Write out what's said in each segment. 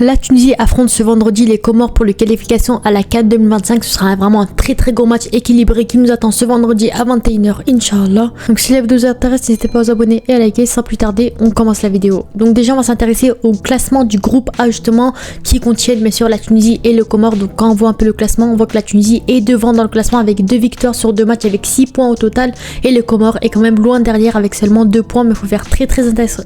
La Tunisie affronte ce vendredi les Comores pour les qualifications à la CAN 2025. Ce sera vraiment un très gros match équilibré qui nous attend ce vendredi à 21h, Inch'Allah. Donc si la vidéo vous intéresse, n'hésitez pas à vous abonner et à liker. Sans plus tarder, on commence la vidéo. Donc déjà, on va s'intéresser au classement du groupe A justement, qui contient bien sûr la Tunisie et le Comores. Donc quand on voit un peu le classement, on voit que la Tunisie est devant dans le classement avec 2 victoires sur 2 matchs avec 6 points au total. Et le Comores est quand même loin derrière avec seulement 2 points. Mais il faut faire très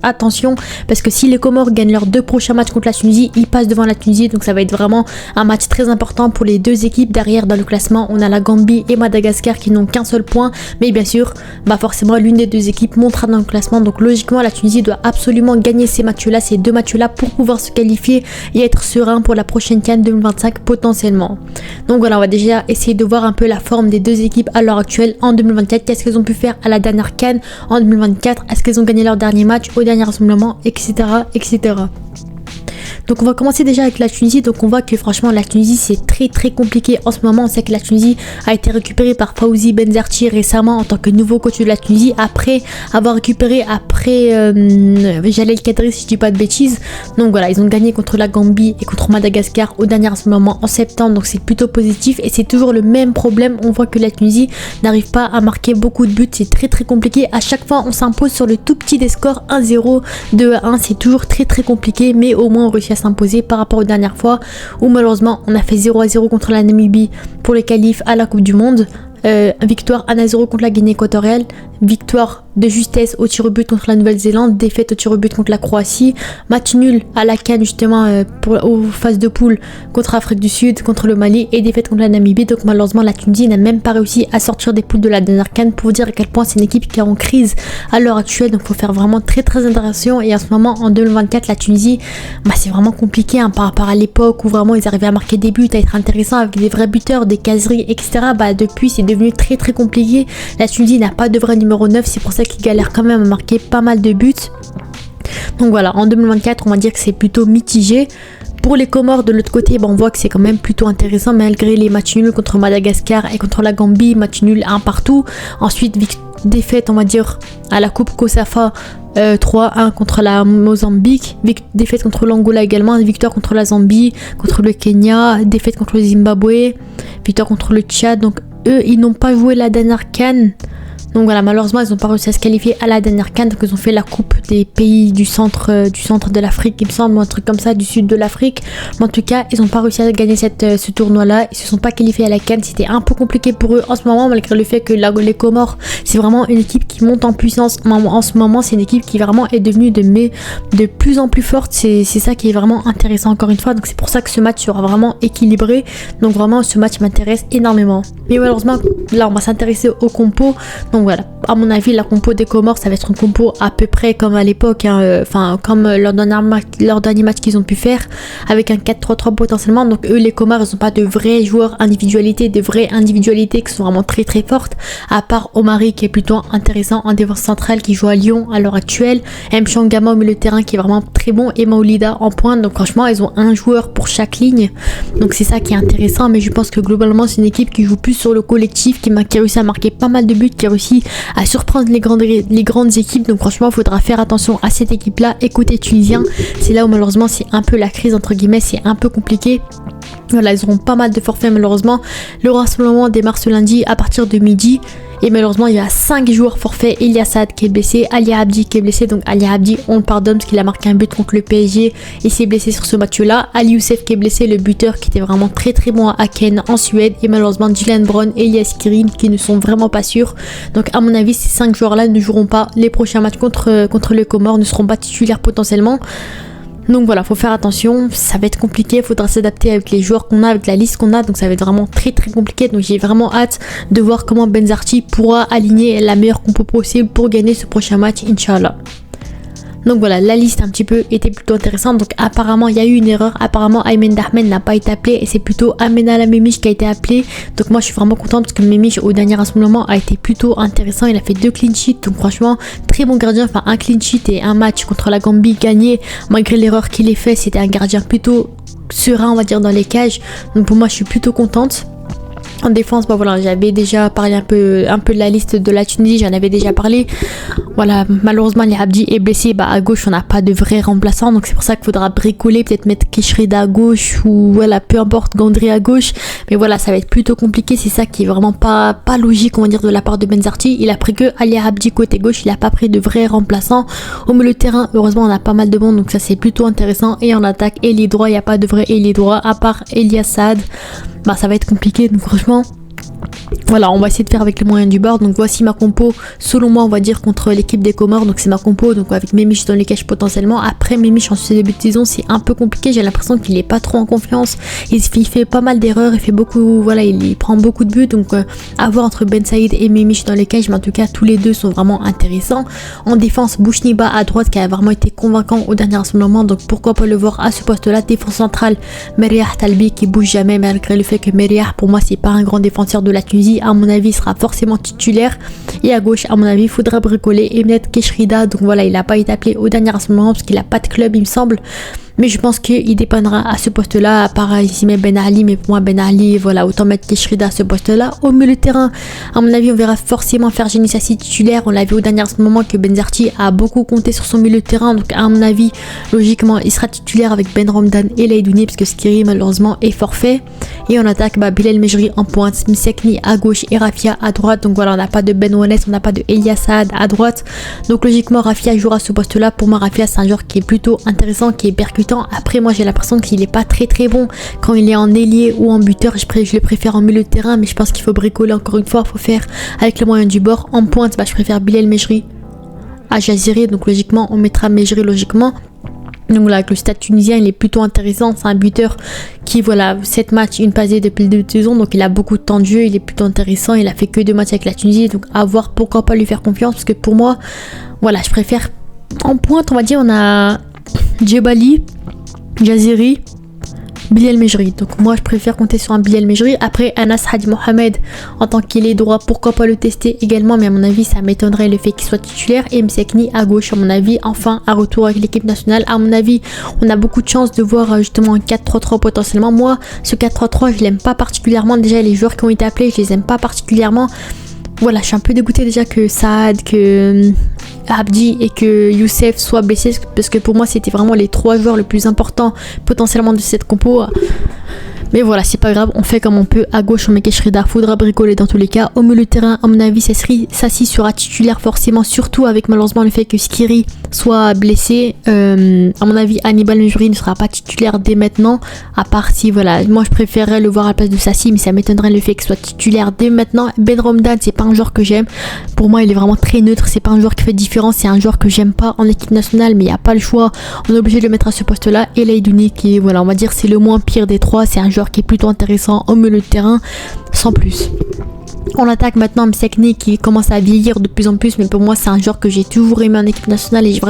attention parce que si les Comores gagnent leurs 2 prochains matchs contre la Tunisie, ils passent devant la Tunisie. Donc ça va être vraiment un match très important pour les deux équipes. Derrière dans le classement, on a la Gambie et Madagascar qui n'ont qu'un seul point. Mais bien sûr, forcément l'une des deux équipes montera dans le classement. Donc logiquement, la Tunisie doit absolument gagner ces matchs-là, ces 2 matchs-là, pour pouvoir se qualifier et être serein pour la prochaine CAN 2025 potentiellement. Donc voilà, on va déjà essayer de voir un peu la forme des deux équipes à l'heure actuelle en 2024. Qu'est-ce qu'elles ont pu faire à la dernière CAN en 2024? Est-ce qu'elles ont gagné leur dernier match au dernier rassemblement, etc. Donc on va commencer déjà avec la Tunisie. Donc on voit que franchement la Tunisie c'est très compliqué en ce moment. On sait que la Tunisie a été récupérée par Fawzi Benzerti récemment en tant que nouveau coach de la Tunisie, après avoir récupéré Jalel Kadri si je dis pas de bêtises. Donc voilà, ils ont gagné contre la Gambie et contre Madagascar au dernier rassemblement en septembre. Donc c'est plutôt positif et c'est toujours le même problème. On voit que la Tunisie n'arrive pas à marquer beaucoup de buts. C'est très compliqué. À chaque fois on s'impose sur le tout petit des scores 1-0, 2-1. C'est toujours très compliqué, mais au moins on réussit à s'imposer par rapport aux dernières fois où malheureusement on a fait 0-0 contre la Namibie pour les qualifs à la Coupe du Monde. Victoire 1-0 contre la Guinée équatoriale, victoire de justesse au tir au but contre la Nouvelle-Zélande, défaite au tir au but contre la Croatie, match nul à la CAN justement aux phases de poule contre l'Afrique du Sud, contre le Mali, et défaite contre la Namibie. Donc malheureusement la Tunisie n'a même pas réussi à sortir des poules de la dernière CAN, pour vous dire à quel point c'est une équipe qui est en crise à l'heure actuelle. Donc il faut faire vraiment très attention. Et en ce moment en 2024 la Tunisie c'est vraiment compliqué par rapport à l'époque où vraiment ils arrivaient à marquer des buts, à être intéressants avec des vrais buteurs, des caseries, etc. Depuis c'est devenu très compliqué. La Tunisie n'a pas de vrai numéro 9, c'est pour ça qu'ils galèrent quand même à marquer pas mal de buts. Donc voilà, en 2024 on va dire que c'est plutôt mitigé. Pour les Comores de l'autre côté, on voit que c'est quand même plutôt intéressant malgré les matchs nuls contre Madagascar et contre la Gambie, match nul 1 partout. Ensuite défaite on va dire à la Coupe Kosafa 3-1 contre la Mozambique, défaite contre l'Angola également, victoire contre la Zambie, contre le Kenya, défaite contre le Zimbabwe, victoire contre le Tchad. Donc eux ils n'ont pas joué la dernière CAN. Donc voilà, malheureusement ils n'ont pas réussi à se qualifier à la dernière CAN. Donc ils ont fait la coupe des pays du centre de l'Afrique, il me semble, ou un truc comme ça, du sud de l'Afrique. Mais en tout cas ils n'ont pas réussi à gagner ce tournoi là. Ils se sont pas qualifiés à la CAN. C'était un peu compliqué pour eux en ce moment, malgré le fait que les Comores c'est vraiment une équipe qui monte en puissance. En ce moment c'est une équipe qui vraiment est devenue de plus en plus forte. C'est ça qui est vraiment intéressant encore une fois. Donc c'est pour ça que ce match sera vraiment équilibré. Donc vraiment ce match m'intéresse énormément. Mais malheureusement là on va s'intéresser au compo. Donc voilà, à mon avis la compo des Comores ça va être une compo à peu près comme à l'époque, comme leur dernier match qu'ils ont pu faire, avec un 4-3-3 potentiellement. Donc eux les Comores ils n'ont pas de vrais joueurs individualités, qui sont vraiment très fortes, à part Omari qui est plutôt intéressant en défense centrale, qui joue à Lyon à l'heure actuelle, Mchangama au milieu de terrain qui est vraiment très bon, et Maolida en pointe. Donc franchement ils ont un joueur pour chaque ligne, donc c'est ça qui est intéressant. Mais je pense que globalement c'est une équipe qui joue plus sur le collectif, qui a réussi à marquer pas mal de buts, qui a réussi à surprendre les grandes équipes. Donc franchement il faudra faire attention à cette équipe là. Et côté tunisien, c'est là où malheureusement c'est un peu la crise entre guillemets, c'est un peu compliqué. Voilà, ils auront pas mal de forfaits malheureusement. Le rassemblement démarre ce lundi à partir de midi. Et malheureusement il y a 5 joueurs forfaits. Ilia Saad qui est blessé, Ali Abdi qui est blessé. Donc Ali Abdi on le pardonne parce qu'il a marqué un but contre le PSG et s'est blessé sur ce match là. Ali Youssef qui est blessé, le buteur qui était vraiment très bon à Aken en Suède. Et malheureusement Dylan Brown et Elias Kirin qui ne sont vraiment pas sûrs. Donc à mon avis ces 5 joueurs là ne joueront pas les prochains matchs contre les Comores, ne seront pas titulaires potentiellement. Donc voilà, faut faire attention, ça va être compliqué, il faudra s'adapter avec les joueurs qu'on a, avec la liste qu'on a. Donc ça va être vraiment très compliqué. Donc j'ai vraiment hâte de voir comment Benzerti pourra aligner la meilleure compo possible pour gagner ce prochain match, Inch'Allah. Donc voilà, la liste un petit peu était plutôt intéressante. Donc apparemment il y a eu une erreur, apparemment Aymen Dahmed n'a pas été appelé et c'est plutôt Amenala Memich qui a été appelé. Donc moi je suis vraiment contente parce que Memich au dernier rassemblement a été plutôt intéressant, il a fait 2 clean sheets. Donc franchement très bon gardien, enfin un clean sheet et un match contre la Gambie gagné malgré l'erreur qu'il ait fait. C'était un gardien plutôt serein on va dire dans les cages. Donc pour moi je suis plutôt contente. En défense, bah voilà, j'avais déjà parlé un peu de la liste de la Tunisie, j'en avais déjà parlé. Voilà, malheureusement, Ali Abdi est blessé. Bah, à gauche, on n'a pas de vrai remplaçant, donc c'est pour ça qu'il faudra bricoler, peut-être mettre Keshrida à gauche ou voilà, peu importe, Gondry à gauche. Mais voilà, ça va être plutôt compliqué. C'est ça qui est vraiment pas logique, on va dire, de la part de Benzarti. Il a pris que Ali Abdi côté gauche, il a pas pris de vrai remplaçant. Au milieu de terrain, heureusement, on a pas mal de monde, donc ça c'est plutôt intéressant. Et en attaque, ailier droit, il n'y a pas de vrai ailier droit, à part Elias Saad. Bah, ça va être compliqué, donc franchement. Voilà, on va essayer de faire avec les moyens du bord. Donc voici ma compo, selon moi on va dire, contre l'équipe des Comores. Donc c'est ma compo, donc avec Memich dans les cages potentiellement. Après Memich en ce début de saison c'est un peu compliqué, j'ai l'impression qu'il est pas trop en confiance. Il fait pas mal d'erreurs, il fait beaucoup, voilà, il prend beaucoup de buts. Donc à voir entre Ben Saïd et Memich dans les cages, mais en tout cas tous les deux sont vraiment intéressants. En défense, Bouchniba à droite qui a vraiment été convaincant au dernier moment, donc pourquoi pas le voir à ce poste là. Défense centrale, Meriah Talbi qui bouge jamais, malgré le fait que Meriah pour moi c'est pas un grand défenseur de la Tunisie, à mon avis sera forcément titulaire. Et à gauche, à mon avis, il faudra bricoler et mettre Keshrida. Donc voilà, il n'a pas été appelé au dernier moment parce qu'il n'a pas de club, il me semble. Mais je pense qu'il dépendra à ce poste-là, à part ici met Ben Ali, mais pour moi Ben Ali, voilà, autant mettre Keshrida à ce poste-là. Au milieu de terrain, à mon avis, on verra forcément Ferjani Sassi titulaire. On l'a vu au dernier moment que Benzarti a beaucoup compté sur son milieu de terrain, donc à mon avis, logiquement, il sera titulaire avec Ben Romdan et Leidouni, parce que Skiri malheureusement est forfait. Et on attaque Bilal Mejri en pointe, Msekni à gauche et Rafia à droite. Donc voilà, on n'a pas de Ben Ouanes, on n'a pas de Elias Saad à droite. Donc logiquement, Rafia jouera ce poste-là. Pour moi, Rafia, c'est un joueur qui est plutôt intéressant, qui est percutant. Après, moi, j'ai l'impression qu'il est pas très bon quand il est en ailier ou en buteur. Je le préfère en milieu de terrain, mais je pense qu'il faut bricoler encore une fois. Il faut faire avec le moyen du bord. En pointe, bah, je préfère Bilal Mejri à Jaziri. Donc logiquement, on mettra Mejri logiquement. Donc là, le stade tunisien, il est plutôt intéressant. C'est un buteur qui, voilà, 7 matchs, une passée depuis le début de saison. Donc il a beaucoup de temps de jeu, il est plutôt intéressant. Il a fait que 2 matchs avec la Tunisie. Donc à voir, pourquoi pas lui faire confiance. Parce que pour moi, voilà, je préfère en pointe, on va dire, on a Djebali, Jaziri, Bilal Mejri. Donc moi je préfère compter sur un Bilal Mejri. Après Anas Hadi Mohamed en tant qu'il est droit, pourquoi pas le tester également, mais à mon avis ça m'étonnerait le fait qu'il soit titulaire. Et Msekni à gauche, à mon avis, enfin un retour avec l'équipe nationale. À mon avis on a beaucoup de chance de voir justement un 4-3-3 potentiellement. Moi ce 4-3-3 je l'aime pas particulièrement. Déjà les joueurs qui ont été appelés je les aime pas particulièrement. Voilà, je suis un peu dégoûtée déjà que Saad, que Abdi et que Youssef soient blessés, parce que pour moi c'était vraiment les 3 joueurs les plus importants potentiellement de cette compo. Mais voilà, c'est pas grave, on fait comme on peut. À gauche, on met Keshrida, faudra bricoler dans tous les cas. Au milieu de terrain, à mon avis, Sassi sera titulaire forcément, surtout avec malheureusement le fait que Skiri soit blessé. À mon avis, Hannibal Mejri ne sera pas titulaire dès maintenant, à part si, voilà, moi je préférerais le voir à la place de Sassi, mais ça m'étonnerait le fait qu'il soit titulaire dès maintenant. Ben Romdan, c'est pas un joueur que j'aime. Pour moi, il est vraiment très neutre, c'est pas un joueur qui fait différence, c'est un joueur que j'aime pas en équipe nationale, mais il n'y a pas le choix, on est obligé de le mettre à ce poste-là. Et Leidouni, qui, voilà, on va dire, c'est le moins pire des 3, c'est un joueur qui est plutôt intéressant au milieu de terrain, sans plus. On attaque maintenant Msekni qui commence à vieillir de plus en plus, mais pour moi c'est un joueur que j'ai toujours aimé en équipe nationale et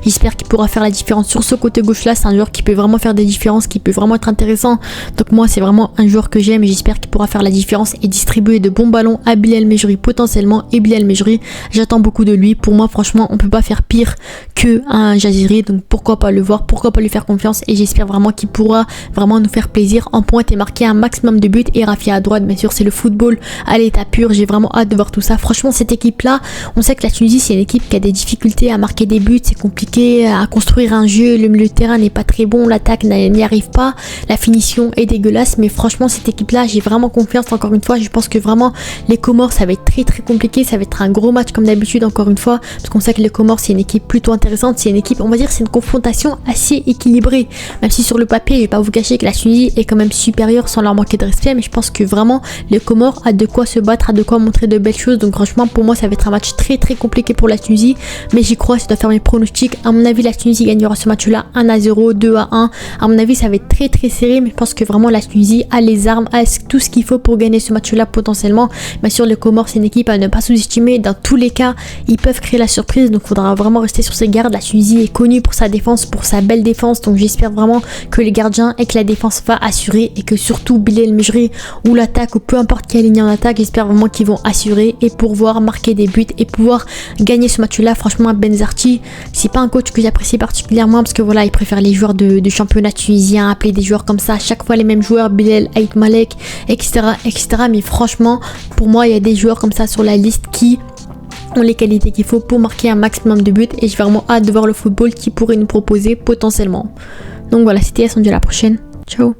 j'espère qu'il pourra faire la différence sur ce côté gauche là. C'est un joueur qui peut vraiment faire des différences, qui peut vraiment être intéressant. Donc moi c'est vraiment un joueur que j'aime et j'espère qu'il pourra faire la différence et distribuer de bons ballons à Bilal Mejri potentiellement. Et Bilal Mejri, j'attends beaucoup de lui. Pour moi franchement on peut pas faire pire que un Jaziri, donc pourquoi pas le voir, pourquoi pas lui faire confiance, et j'espère vraiment qu'il pourra vraiment nous faire plaisir en pointe et marquer un maximum de buts. Et Rafia à droite, bien sûr c'est le football à l'état pur, j'ai vraiment hâte de voir tout ça. Franchement cette équipe là, on sait que la Tunisie c'est une équipe qui a des difficultés à marquer des buts, c'est compliqué à construire un jeu, le milieu de terrain n'est pas très bon, l'attaque n'y arrive pas, la finition est dégueulasse, mais franchement cette équipe là j'ai vraiment confiance. Encore une fois je pense que vraiment les Comores ça va être très compliqué, ça va être un gros match comme d'habitude encore une fois, parce qu'on sait que les Comores c'est une équipe plutôt intéressante, c'est une équipe, on va dire c'est une confrontation assez équilibrée, même si sur le papier je vais pas vous cacher que la Tunisie est quand même supérieure sans leur manquer de respect, mais je pense que vraiment les Comores a de quoi se battre, a de quoi montrer de belles choses. Donc franchement pour moi ça va être un match très compliqué pour la Tunisie, mais j'y crois, ça doit faire mes pronostics. À mon avis la Tunisie gagnera ce match là 1-0, 2-1. À mon avis ça va être très serré, mais je pense que vraiment la Tunisie a les armes, a tout ce qu'il faut pour gagner ce match là potentiellement. Bien sûr les Comores c'est une équipe à ne pas sous-estimer, dans tous les cas ils peuvent créer la surprise, donc il faudra vraiment rester sur ses gardes. La Tunisie est connue pour sa défense, pour sa belle défense, donc j'espère vraiment que les gardiens et que la défense va assurer, et que surtout Bilal Mejri ou l'attaque ou peu importe qui est aligné en attaque, j'espère vraiment qu'ils vont assurer et pouvoir marquer des buts et pouvoir gagner ce match-là. Franchement, Benzarti, c'est pas un coach que j'apprécie particulièrement parce que voilà, il préfère les joueurs de championnat tunisien, appeler des joueurs comme ça, à chaque fois les mêmes joueurs, Bilal, Aït Malek, etc., etc. Mais franchement, pour moi, il y a des joueurs comme ça sur la liste qui ont les qualités qu'il faut pour marquer un maximum de buts et j'ai vraiment hâte de voir le football qu'ils pourraient nous proposer potentiellement. Donc voilà, c'était Yass, on se dit à la prochaine. Ciao.